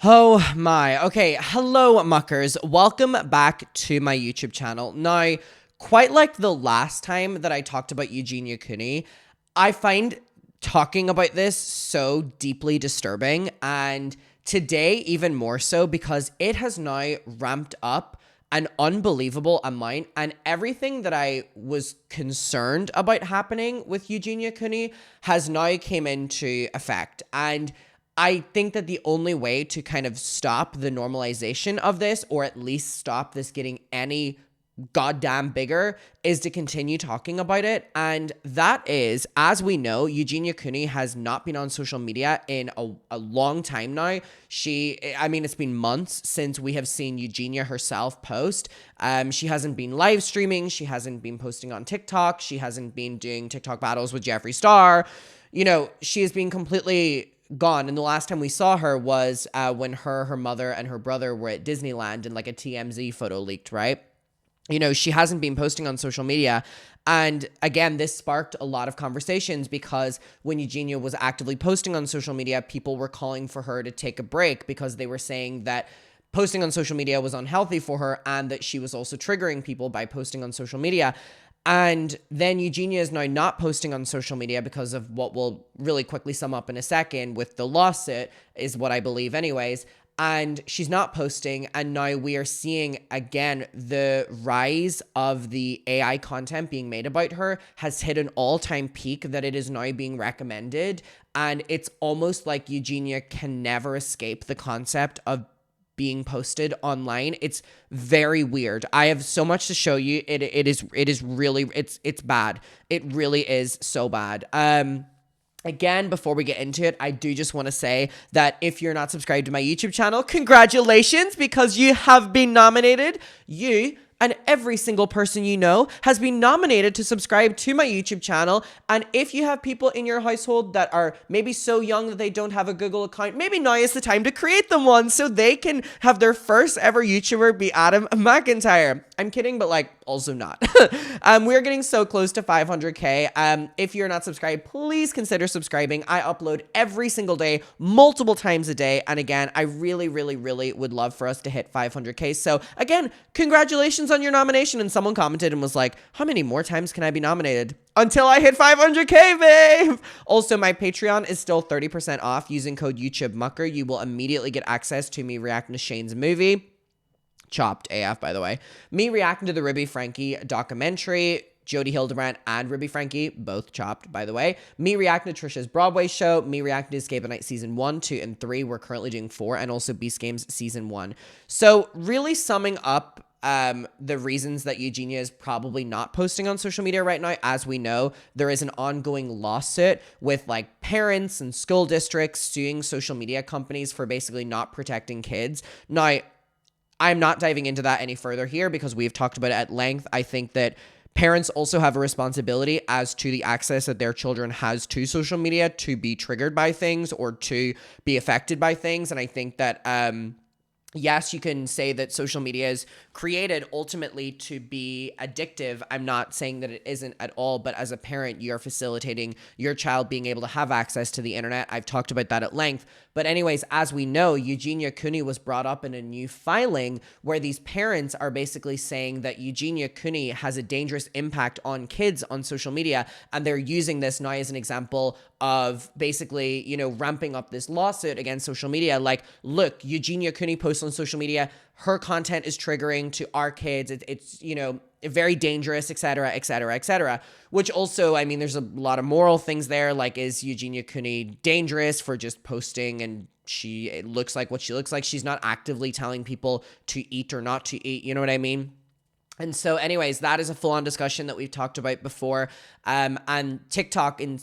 Oh my. Okay. Hello, muckers. Welcome back to my YouTube channel. Now, quite like the last time that I talked about Eugenia Cooney, I find talking about this so deeply disturbing. And today, even more so, because it has now ramped up an unbelievable amount, and everything that I was concerned about happening with Eugenia Cooney has now came into effect. And I think that the only way to kind of stop the normalization of this, or at least stop this getting any goddamn bigger, is to continue talking about it. And that is, as we know, Eugenia Cooney has not been on social media in a long time now. It's been months since we have seen Eugenia herself post. She hasn't been live streaming. She hasn't been posting on TikTok. She hasn't been doing TikTok battles with Jeffree Star. She has been completely gone. And the last time we saw her was when her mother and her brother were at Disneyland, and like a TMZ photo leaked, right? She hasn't been posting on social media. And again, this sparked a lot of conversations because when Eugenia was actively posting on social media, people were calling for her to take a break because they were saying that posting on social media was unhealthy for her and that she was also triggering people by posting on social media. And then Eugenia is now not posting on social media because of what we'll really quickly sum up in a second with the lawsuit, is what I believe anyways. And she's not posting, and now we are seeing again the rise of the AI content being made about her has hit an all-time peak that it is now being recommended, and it's almost like Eugenia can never escape the concept of being posted online. It's very weird. I have so much to show you. It is really it's bad. It really is so bad. Again, before we get into it, I do just want to say that if you're not subscribed to my YouTube channel, congratulations, because you have been nominated. You and every single person you know has been nominated to subscribe to my YouTube channel. And if you have people in your household that are maybe so young that they don't have a Google account, maybe now is the time to create them one so they can have their first ever YouTuber be Adam McIntyre. I'm kidding, but also not. We're getting so close to 500K. If you're not subscribed, please consider subscribing. I upload every single day, multiple times a day. And again, I really, really, really would love for us to hit 500K. So again, congratulations on your nomination. And someone commented and was like, how many more times can I be nominated? Until I hit 500K, babe. Also, my Patreon is still 30% off using code YouTubeMucker. You will immediately get access to me reacting to Shane's movie. Chopped AF, by the way. Me reacting to the Ruby Frankie documentary, Jodie Hildebrandt and Ruby Frankie, both chopped, by the way. Me reacting to Trisha's Broadway show, me reacting to Escape at Night Season 1, 2, and 3. We're currently doing 4, and also Beast Games Season 1. So really summing up the reasons that Eugenia is probably not posting on social media right now. As we know, there is an ongoing lawsuit with parents and school districts suing social media companies for basically not protecting kids. Now, I'm not diving into that any further here because we've talked about it at length. I think that parents also have a responsibility as to the access that their children has to social media to be triggered by things or to be affected by things. And I think that, yes, you can say that social media is created ultimately to be addictive. I'm not saying that it isn't at all, but as a parent, you're facilitating your child being able to have access to the internet. I've talked about that at length. But anyways, as we know, Eugenia Cooney was brought up in a new filing where these parents are basically saying that Eugenia Cooney has a dangerous impact on kids on social media. And they're using this now as an example of basically, ramping up this lawsuit against social media. Look, Eugenia Cooney posts on social media. Her content is triggering to our kids. It's very dangerous, et cetera, et cetera, et cetera. Which also, there's a lot of moral things there. Is Eugenia Cooney dangerous for just posting and it looks like what she looks like? She's not actively telling people to eat or not to eat. You know what I mean? And so anyways, that is a full-on discussion that we've talked about before. And TikTok in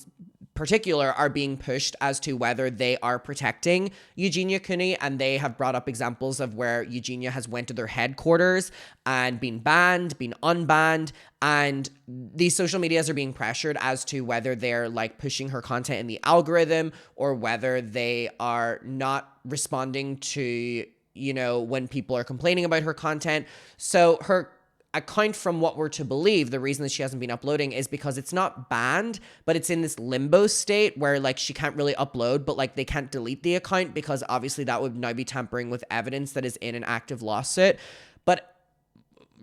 particular are being pushed as to whether they are protecting Eugenia Cooney, and they have brought up examples of where Eugenia has went to their headquarters and been banned, been unbanned, and these social medias are being pressured as to whether they're pushing her content in the algorithm or whether they are not responding to when people are complaining about her content. So her account, from what we're to believe, the reason that she hasn't been uploading is because it's not banned, but it's in this limbo state where like she can't really upload, but like they can't delete the account because obviously that would now be tampering with evidence that is in an active lawsuit. But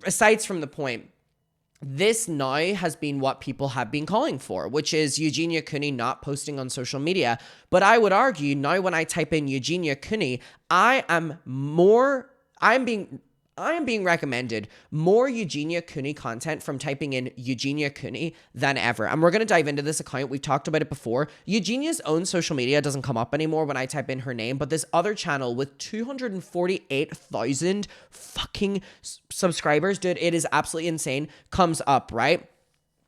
aside from the point, this now has been what people have been calling for, which is Eugenia Cooney not posting on social media. But I would argue now when I type in Eugenia Cooney, I am being recommended more Eugenia Cooney content from typing in Eugenia Cooney than ever. And we're going to dive into this account. We've talked about it before. Eugenia's own social media doesn't come up anymore when I type in her name, but this other channel with 248,000 fucking subscribers, dude, it is absolutely insane, comes up, right?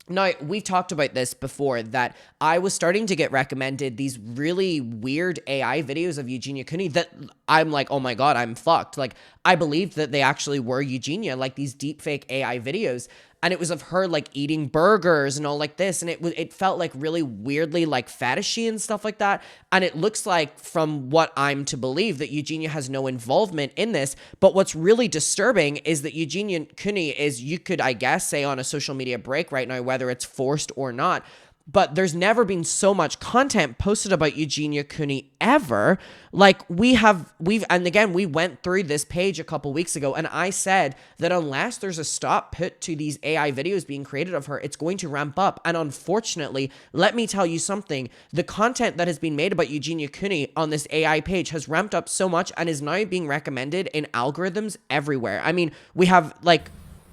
Now, we've talked about this before, that I was starting to get recommended these really weird AI videos of Eugenia Cooney that I'm like, oh my God, I'm fucked. Like, I believed that they actually were Eugenia, like these deepfake AI videos. And it was of her like eating burgers and all like this. And it felt like really weirdly like fetishy and stuff like that. And it looks like, from what I'm to believe, that Eugenia has no involvement in this. But what's really disturbing is that Eugenia Cooney is, you could, I guess, say, on a social media break right now, whether it's forced or not. But there's never been so much content posted about Eugenia Cooney ever. Like and again, we went through this page a couple weeks ago, and I said that unless there's a stop put to these AI videos being created of her, it's going to ramp up. And unfortunately, let me tell you something, the content that has been made about Eugenia Cooney on this AI page has ramped up so much and is now being recommended in algorithms everywhere. I mean, we have like...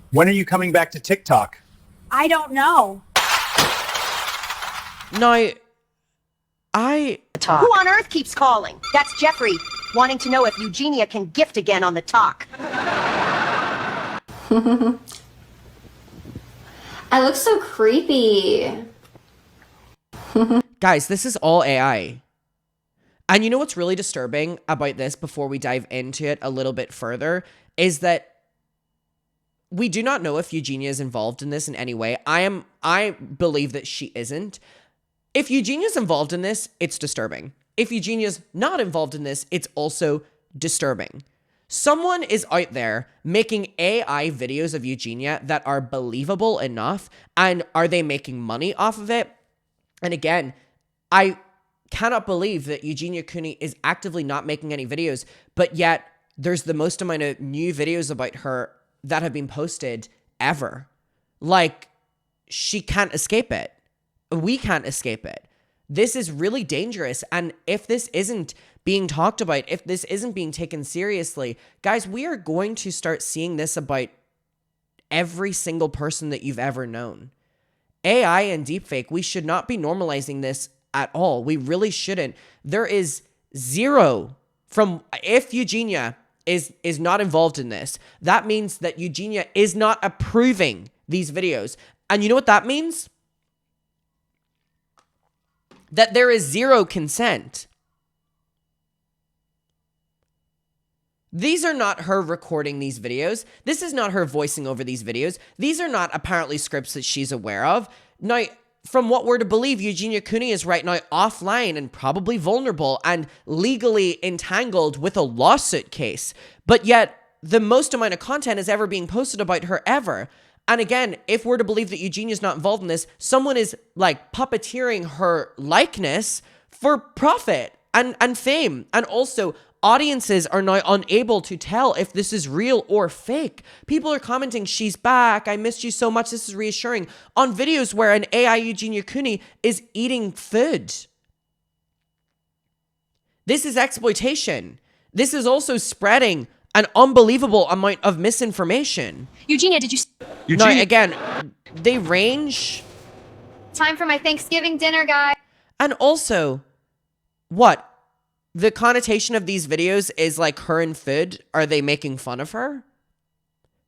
When are you coming back to TikTok? I don't know. No, Who on earth keeps calling? That's Jeffrey, wanting to know if Eugenia can gift again on the talk. I look so creepy. Guys, this is all AI. And you know what's really disturbing about this, before we dive into it a little bit further, is that we do not know if Eugenia is involved in this in any way. I believe that she isn't. If Eugenia's involved in this, it's disturbing. If Eugenia's not involved in this, it's also disturbing. Someone is out there making AI videos of Eugenia that are believable enough, and are they making money off of it? And again, I cannot believe that Eugenia Cooney is actively not making any videos, but yet there's the most amount of new videos about her that have been posted ever. Like, she can't escape it. We can't escape it. This is really dangerous. And if this isn't being talked about, if this isn't being taken seriously, guys, we are going to start seeing this about every single person that you've ever known. AI and deepfake, we should not be normalizing this at all. We really shouldn't. There is zero from, if Eugenia is not involved in this, that means that Eugenia is not approving these videos. And you know what that means? That there is zero consent. These are not her recording these videos. This is not her voicing over these videos. These are not apparently scripts that she's aware of. Now, from what we're to believe, Eugenia Cooney is right now offline and probably vulnerable and legally entangled with a lawsuit case. But yet, the most amount of content is ever being posted about her ever. And again, if we're to believe that Eugenia's not involved in this, someone is like puppeteering her likeness for profit and fame. And also, audiences are now unable to tell if this is real or fake. People are commenting, she's back, I missed you so much, this is reassuring, on videos where an AI Eugenia Cooney is eating food. This is exploitation. This is also spreading an unbelievable amount of misinformation. Eugenia, did you... No, again, they range. Time for my Thanksgiving dinner, guys. And also, what? The connotation of these videos is like her and food. Are they making fun of her?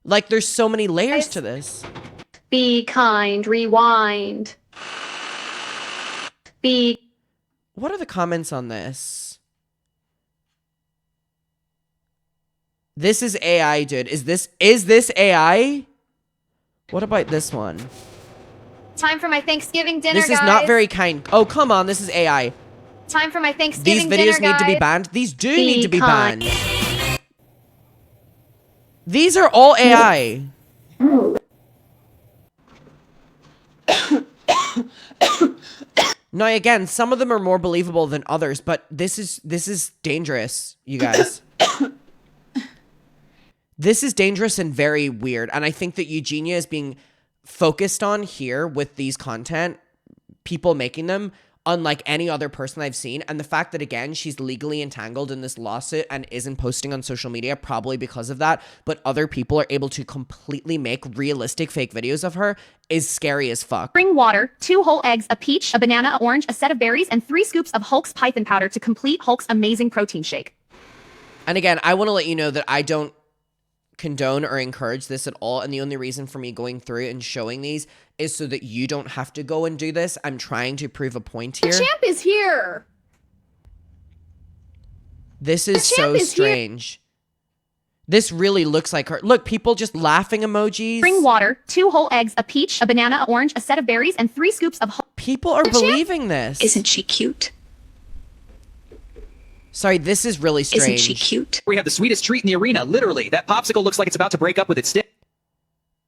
Like, there's so many layers to this. Be kind, rewind. What are the comments on this? This is AI, dude. Is this AI? What about this one? Time for my Thanksgiving dinner, This is not very kind. Oh, come on. This is AI. Time for my Thanksgiving These videos dinner, need to be guys. banned. These do need to be kind. banned. These are all AI. Now, again, some of them are more believable than others, but this is dangerous, you guys. This is dangerous and very weird. And I think that Eugenia is being focused on here with these content, people making them, unlike any other person I've seen. And the fact that, again, she's legally entangled in this lawsuit and isn't posting on social media, probably because of that, but other people are able to completely make realistic fake videos of her, is scary as fuck. Spring water, 2 whole eggs, a peach, a banana, an orange, a set of berries, and 3 scoops of Hulk's Python powder to complete Hulk's amazing protein shake. And again, I want to let you know that I don't condone or encourage this at all, and the only reason for me going through and showing these is so that you don't have to go and do this. I'm trying to prove a point here. The champ is here. This is so strange. This really looks like her. Look, people just laughing emojis. Spring water, 2 whole eggs, a peach, a banana, an orange, a set of berries, and 3 scoops of Hulk. People are believing this. Isn't she cute? Sorry, this is really strange. Isn't she cute? We have the sweetest treat in the arena, literally. That popsicle looks like it's about to break up with its stick.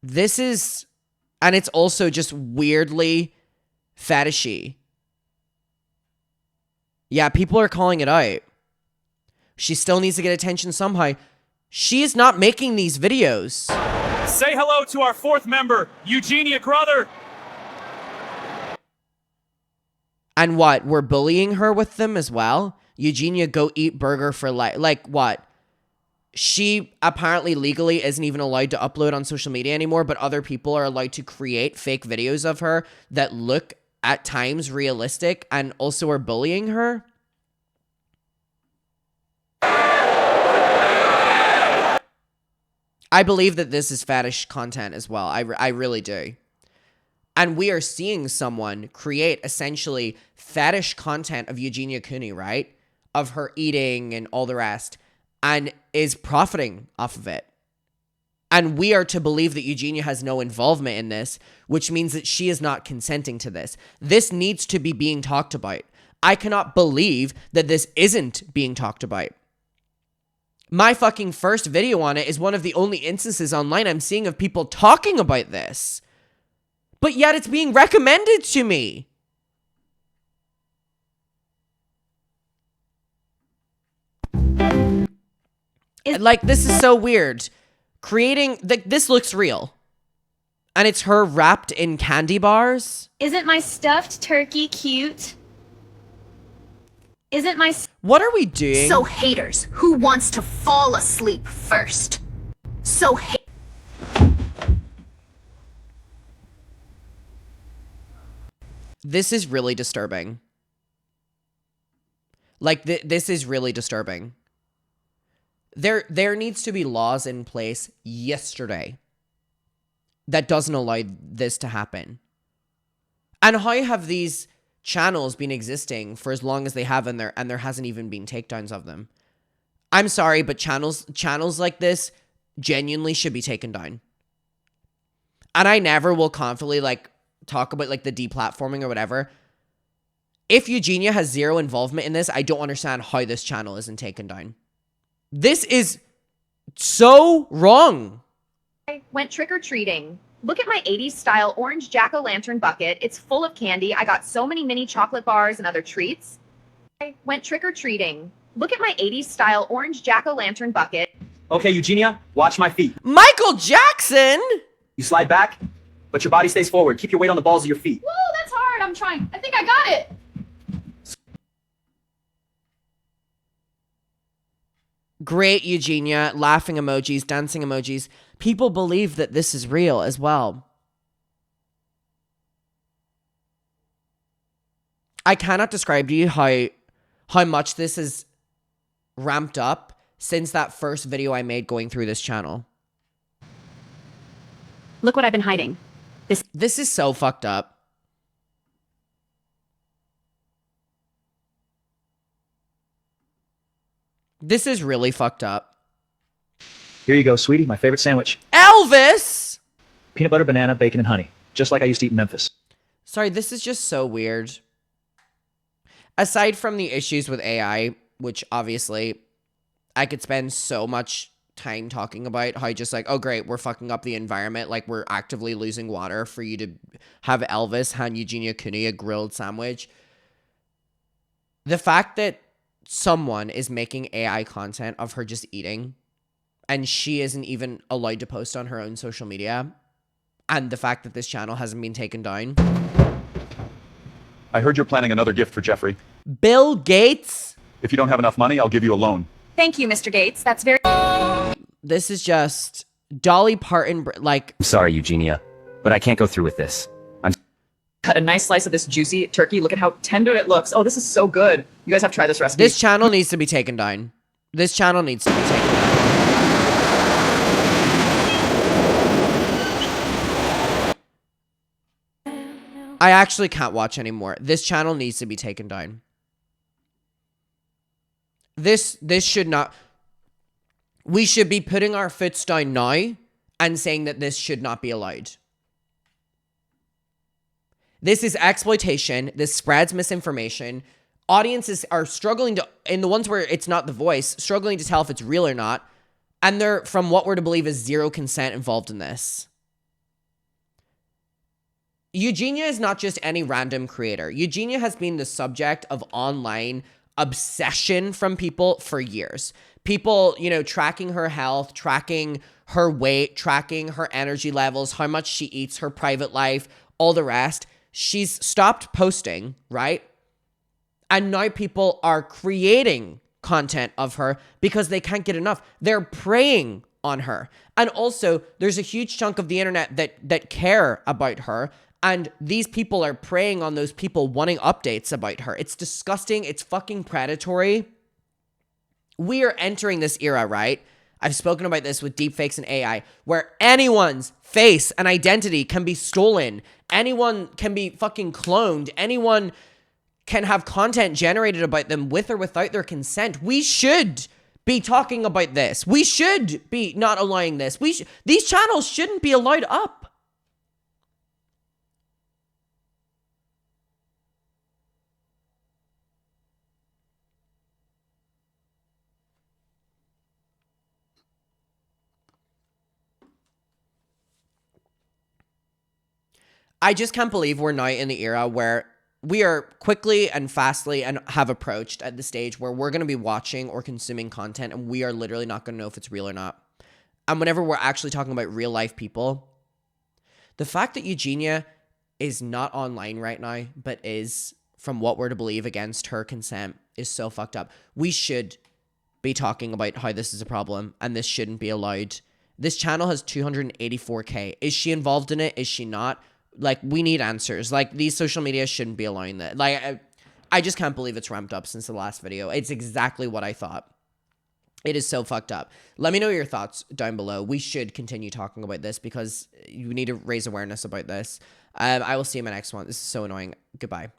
This is, and it's also just weirdly fetishy. Yeah, people are calling it out. She still needs to get attention somehow. She is not making these videos. Say hello to our 4th member, Eugenia Cooney. And what? We're bullying her with them as well? Eugenia, go eat burger for life. Like what? She apparently legally isn't even allowed to upload on social media anymore, but other people are allowed to create fake videos of her that look at times realistic and also are bullying her. I believe that this is fetish content as well. I really do. And we are seeing someone create essentially fetish content of Eugenia Cooney, right? Of her eating and all the rest, and is profiting off of it. And we are to believe that Eugenia has no involvement in this, which means that she is not consenting to this. This needs to be being talked about. I cannot believe that this isn't being talked about. My fucking first video on it is one of the only instances online I'm seeing of people talking about this. But yet it's being recommended to me. Like, this is so weird. Creating, this looks real. And it's her wrapped in candy bars. Isn't my stuffed turkey cute? Isn't my... What are we doing? So haters, who wants to fall asleep first? So This is really disturbing. Like, this is really disturbing. There needs to be laws in place yesterday that doesn't allow this to happen. And how have these channels been existing for as long as they have, and there hasn't even been takedowns of them? I'm sorry, but channels like this genuinely should be taken down. And I never will confidently like talk about like the deplatforming or whatever. If Eugenia has zero involvement in this, I don't understand how this channel isn't taken down. This is so wrong. I went trick-or-treating. Look at my 80s style orange jack-o'-lantern bucket. It's full of candy. I got so many mini chocolate bars and other treats. I went trick-or-treating. Look at my 80s style orange jack-o'-lantern bucket. Okay, Eugenia, watch my feet. Michael Jackson? You slide back, but your body stays forward. Keep your weight on the balls of your feet. Whoa, that's hard. I'm trying. I think I got it. Great, Eugenia. Laughing emojis, dancing emojis. People believe that this is real as well. I cannot describe to you how much this is ramped up since that first video I made going through this channel. Look what I've been hiding. This is so fucked up. This is really fucked up. Here you go, sweetie, my favorite sandwich. Elvis! Peanut butter, banana, bacon, and honey. Just like I used to eat in Memphis. Sorry, this is just so weird. Aside from the issues with AI, which obviously I could spend so much time talking about how just like, oh great, we're fucking up the environment, like we're actively losing water for you to have Elvis hand Eugenia Cooney a grilled sandwich. The fact that someone is making AI content of her just eating and she isn't even allowed to post on her own social media, and the fact that this channel hasn't been taken down. I heard you're planning another gift for Jeffrey. Bill Gates? If you don't have enough money, I'll give you a loan. Thank you, Mr. Gates. That's very. This is just Dolly Parton, like, I'm sorry, Eugenia, but I can't go through with this. Cut a nice slice of this juicy turkey. Look at how tender it looks. Oh, this is so good. You guys have to try this recipe. this channel needs to be taken down. This channel needs to be taken down. I actually can't watch anymore. This channel needs to be taken down. This should not. We should be putting our foots down now and saying that this should not be allowed. This is exploitation. This spreads misinformation. Audiences are struggling to, in the ones where it's not The Voice, struggling to tell if it's real or not. And they're, from what we're to believe, is zero consent involved in this. Eugenia is not just any random creator. Eugenia has been the subject of online obsession from people for years. People, you know, tracking her health, tracking her weight, tracking her energy levels, how much she eats, her private life, all the rest. She's stopped posting, right? And now people are creating content of her because they can't get enough. They're preying on her. And also, there's a huge chunk of the internet that care about her. And these people are preying on those people wanting updates about her. It's disgusting. It's fucking predatory. We are entering this era, right? I've spoken about this with deepfakes and AI, where anyone's face and identity can be stolen. Anyone can be fucking cloned. Anyone can have content generated about them with or without their consent. We should be talking about this. We should be not allowing this. These channels shouldn't be allowed up. I just can't believe we're now in the era where we are quickly and fastly and have approached at the stage where we're going to be watching or consuming content and we are literally not going to know if it's real or not. And whenever we're actually talking about real life people, the fact that Eugenia is not online right now, but is, from what we're to believe, against her consent is so fucked up. We should be talking about how this is a problem and this shouldn't be allowed. This channel has 284K. Is she involved in it? Is she not? Like, we need answers. Like, these social media shouldn't be allowing that. Like, I just can't believe it's ramped up since the last video. It's exactly what I thought. It is so fucked up. Let me know your thoughts down below. We should continue talking about this because you need to raise awareness about this. I will see you in my next one. This is so annoying. Goodbye.